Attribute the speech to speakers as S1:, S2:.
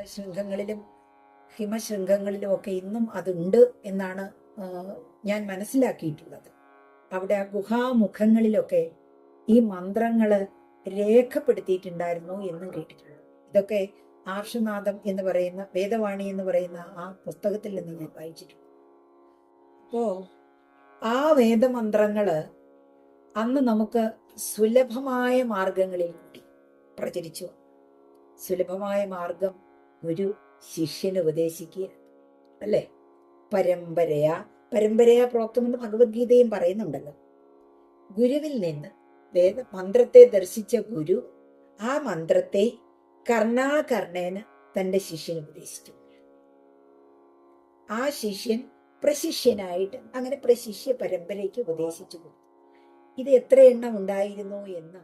S1: ശൃംഖങ്ങളിലും ഹിമശൃംഖങ്ങളിലും ഒക്കെ ഇന്നും അതുണ്ട് എന്നാണ് ഞാൻ മനസ്സിലാക്കിയിട്ടുള്ളത്. അവിടെ ആ ഗുഹാമുഖങ്ങളിലൊക്കെ ഈ മന്ത്രങ്ങള് രേഖപ്പെടുത്തിയിട്ടുണ്ടായിരുന്നു എന്നും കേട്ടിട്ടുണ്ട്. ഇതൊക്കെ ആർഷനാദം എന്ന് പറയുന്ന വേദവാണി എന്ന് പറയുന്ന ആ പുസ്തകത്തിൽ നിന്ന് ഞാൻ വായിച്ചിട്ടുണ്ട്. അപ്പോ ആ വേദമന്ത്രങ്ങള് അന്ന് നമുക്ക് സുലഭമായ മാർഗങ്ങളിൽ കൂടി പ്രചരിച്ചു. സുലഭമായ മാർഗം ഗുരു ശിഷ്യന് ഉപദേശിക്കുക, അല്ലേ? പരമ്പരയാ പ്രോക്തമെന്ന് ഭഗവത്ഗീതയും പറയുന്നുണ്ടല്ലോ. ഗുരുവിൽ നിന്ന് മന്ത്രത്തെ ദർശിച്ച ഗുരു ആ മന്ത്രത്തെ കർണാകർണേന് തന്റെ ശിഷ്യന് ഉപദേശിച്ചു. ആ ശിഷ്യൻ പ്രശിഷ്യനായിട്ട് അങ്ങനെ പ്രശിഷ്യ പരമ്പരയ്ക്ക് ഉപദേശിച്ചു കൊടുത്തു. ഇത് എത്ര എണ്ണം ഉണ്ടായിരുന്നു എന്ന്